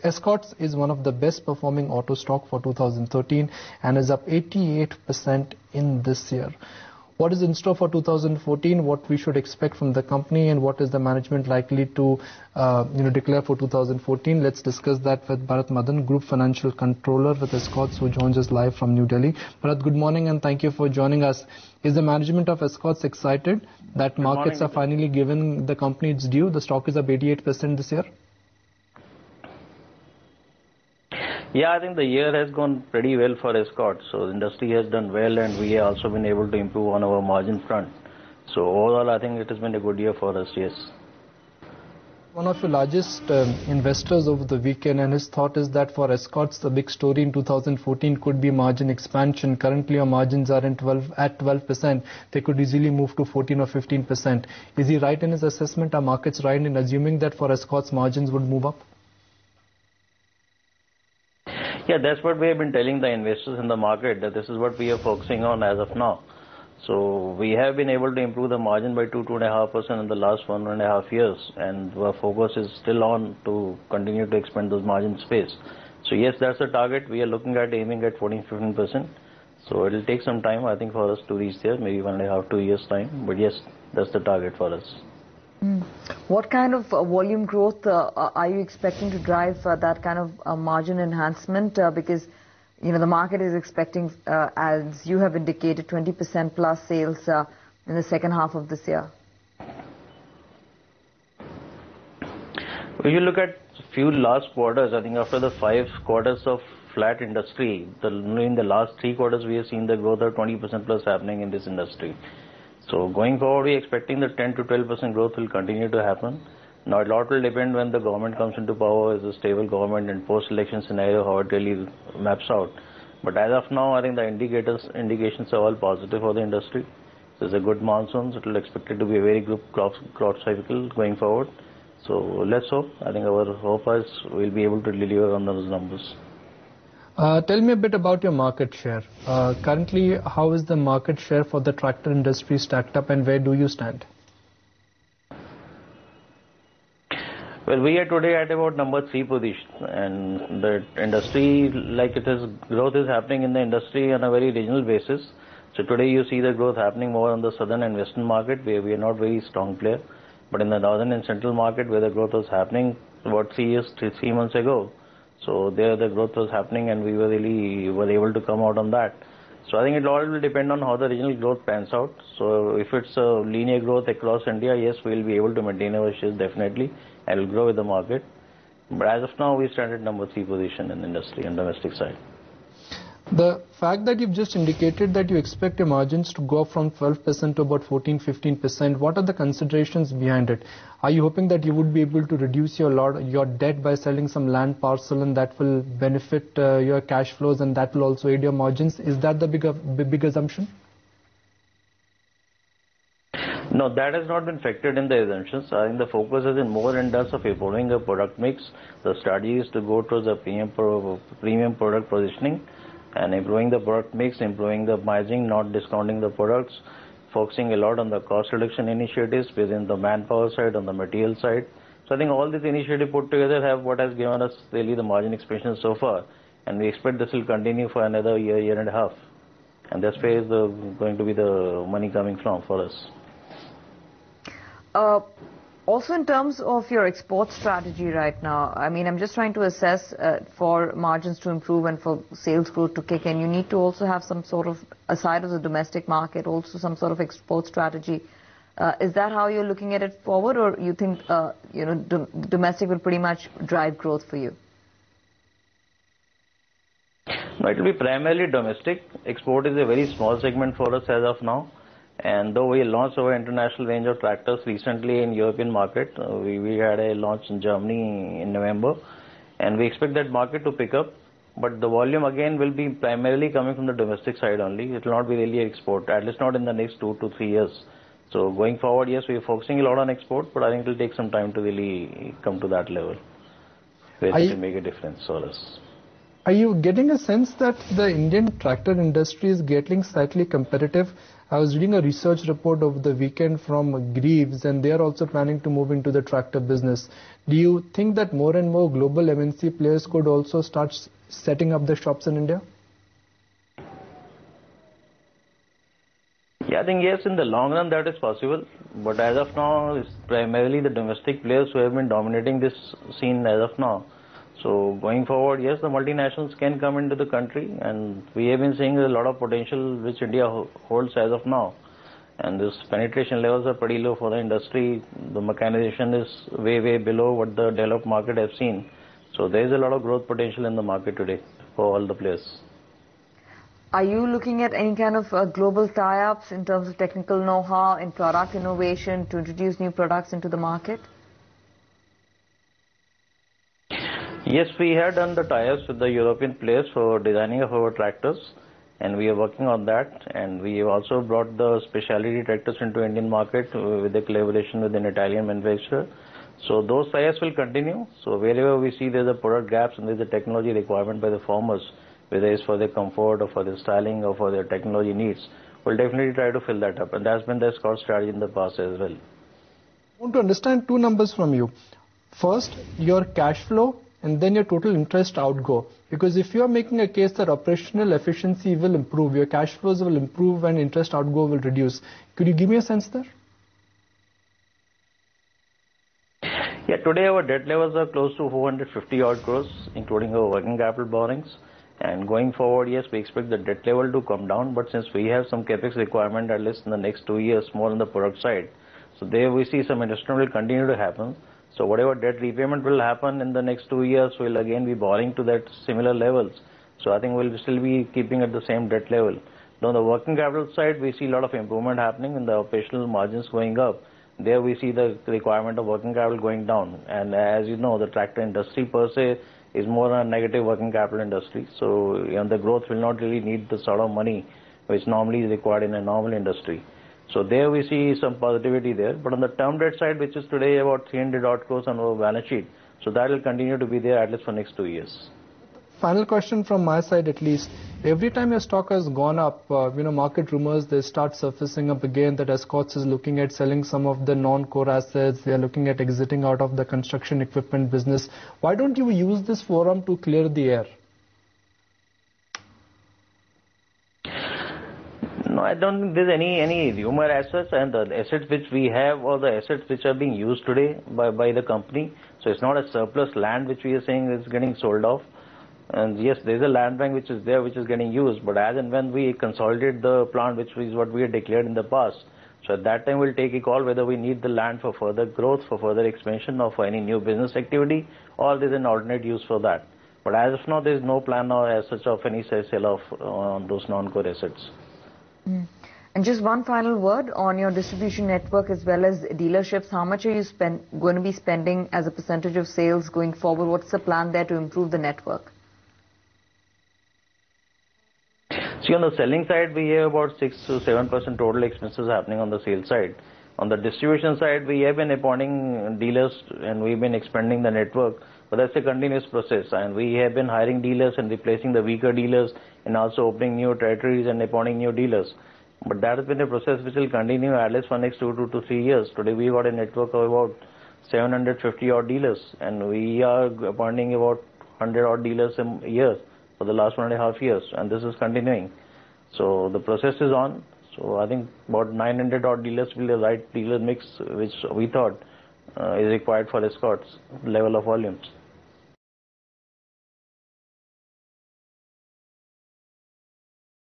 Escorts is one of the best performing auto stock for 2013 and is up 88% in this year. What is in store for 2014, what we should expect from the company, and what is the management likely to declare for 2014? Let's discuss that with Bharat Madan, Group Financial Controller with Escorts, who joins us live from New Delhi. Bharat, good morning and thank you for joining us. Is the management of Escorts excited that markets are finally giving the company its due? The stock is up 88% this year. Yeah, I think the year has gone pretty well for Escorts. So the industry has done well, and we have also been able to improve on our margin front. So overall, I think it has been a good year for us, yes. One of the largest investors over the weekend, and his thought is that for Escorts, the big story in 2014 could be margin expansion. Currently, our margins are at 12%. They could easily move to 14 or 15%. Is he right in his assessment? Are markets right in assuming that for Escorts, margins would move up? Yeah, that's what we have been telling the investors in the market, that this is what we are focusing on as of now. So we have been able to improve the margin by 2.5% in the last 1.5 years, and our focus is still on to continue to expand those margin space. So yes, that's the target. We are looking at aiming at 14-15%. So it will take some time, I think, for us to reach there, maybe 1.5 to 2 years time. But yes, that's the target for us. What kind of volume growth are you expecting to drive that kind of margin enhancement? Because, the market is expecting, as you have indicated, 20% plus sales in the second half of this year. When you look at few last quarters, I think after the 5 quarters of flat industry, in the last 3 quarters we have seen the growth of 20% plus happening in this industry. So going forward, we are expecting that 10 to 12% growth will continue to happen. Now, a lot will depend when the government comes into power, as a stable government, and post-election scenario, how it really maps out. But as of now, I think the indications are all positive for the industry. There's a good monsoon, so it will expect it to be a very good crop cycle going forward. So let's hope. I think our hope is we'll be able to deliver on those numbers. Tell me a bit about your market share. Currently, how is the market share for the tractor industry stacked up, and where do you stand? Well, we are today at about number 3 position, and the industry, growth is happening in the industry on a very regional basis. So today you see the growth happening more on the southern and western market, where we are not very strong player. But in the northern and central market, where the growth was happening about 3 months ago, so there the growth was happening, and we were able to come out on that. So I think it all will depend on how the regional growth pans out. So if it's a linear growth across India, yes, we'll be able to maintain our shares definitely, and will grow with the market. But as of now, we stand at number 3 position in the industry and domestic side. The fact that you've just indicated that you expect your margins to go up from 12% to about 14-15%, what are the considerations behind it? Are you hoping that you would be able to reduce your debt by selling some land parcel, and that will benefit your cash flows, and that will also aid your margins? Is that the big assumption? No, that has not been factored in the assumptions. I think the focus is more in terms of improving the product mix. The strategy is to go towards a premium product positioning, and improving the product mix, improving the margin, not discounting the products, focusing a lot on the cost reduction initiatives within the manpower side, on the material side. So I think all these initiatives put together have what has given us really the margin expansion so far, and we expect this will continue for another year and a half. And that's where is going to be the money coming from for us. Also, in terms of your export strategy right now, I mean, I'm just trying to assess for margins to improve and for sales growth to kick in, you need to also have some sort of, aside of the domestic market, also some sort of export strategy. Is that how you're looking at it forward, or you think, domestic will pretty much drive growth for you? No, it will be primarily domestic. Export is a very small segment for us as of now. And though we launched our international range of tractors recently in European market, we had a launch in Germany in November, and we expect that market to pick up. But the volume again will be primarily coming from the domestic side only. It will not be really export, at least not in the next 2 to 3 years. So going forward, yes, we are focusing a lot on export, but I think it will take some time to really come to that level where it can make a difference for us. Are you getting a sense that the Indian tractor industry is getting slightly competitive? I was reading a research report over the weekend from Greaves, and they are also planning to move into the tractor business. Do you think that more and more global MNC players could also start setting up their shops in India? Yeah, I think yes, in the long run that is possible. But as of now, it's primarily the domestic players who have been dominating this scene as of now. So going forward, yes, the multinationals can come into the country, and we have been seeing a lot of potential which India holds as of now. And this penetration levels are pretty low for the industry. The mechanization is way, way below what the developed market has seen. So there is a lot of growth potential in the market today for all the players. Are you looking at any kind of global tie-ups in terms of technical know-how and product innovation to introduce new products into the market? Yes, we had done the tie-ups with the European players for designing of our tractors, and we are working on that. And we have also brought the specialty tractors into Indian market with the collaboration with an Italian manufacturer. So those tie-ups will continue. So wherever we see there's a product gaps and there's a technology requirement by the farmers, whether it's for their comfort or for their styling or for their technology needs, we'll definitely try to fill that up. And that's been the Escorts strategy in the past as well. I want to understand two numbers from you. First, your cash flow, and then your total interest outgo. Because if you are making a case that operational efficiency will improve, your cash flows will improve and interest outgo will reduce. Could you give me a sense there? Yeah, today our debt levels are close to 450 odd crores, including our working capital borrowings. And going forward, yes, we expect the debt level to come down, but since we have some capex requirement at least in the next 2 years more on the product side, so there we see some investment will continue to happen. So whatever debt repayment will happen in the next 2 years, we'll again be borrowing to that similar levels. So I think we'll still be keeping at the same debt level. Now on the working capital side, we see a lot of improvement happening in the operational margins going up. There we see the requirement of working capital going down. And as you know, the tractor industry per se is more a negative working capital industry. So the growth will not really need the sort of money which normally is required in a normal industry. So there we see some positivity there. But on the term debt side, which is today about 300 odd crores on our balance sheet, so that will continue to be there at least for next 2 years. Final question from my side at least. Every time your stock has gone up, market rumors, they start surfacing up again that Escorts is looking at selling some of the non-core assets. They are looking at exiting out of the construction equipment business. Why don't you use this forum to clear the air? No, I don't think there's any rumor as such, and the assets which we have or the assets which are being used today by the company. So it's not a surplus land which we are saying is getting sold off. And yes, there's a land bank which is there which is getting used, but as and when we consolidate the plant, which is what we had declared in the past, so at that time we'll take a call whether we need the land for further growth, for further expansion or for any new business activity, or there's an alternate use for that. But as of now, there's no plan or as such of any sale of on those non-core assets. And just one final word on your distribution network as well as dealerships. How much are you going to be spending as a percentage of sales going forward? What's the plan there to improve the network? See, on the selling side, we have about 6 to 7% total expenses happening on the sales side. On the distribution side, we have been appointing dealers and we've been expanding the network, but that's a continuous process. And we have been hiring dealers and replacing the weaker dealers and also opening new territories and appointing new dealers. But that has been a process which will continue at least for next 2 to 3 years. Today, we got a network of about 750 odd dealers, and we are appointing about 100 odd dealers a year for the last 1.5 years, and this is continuing. So the process is on. So I think about 900 odd dealers will be the right dealer mix, which we thought is required for Escorts level of volumes.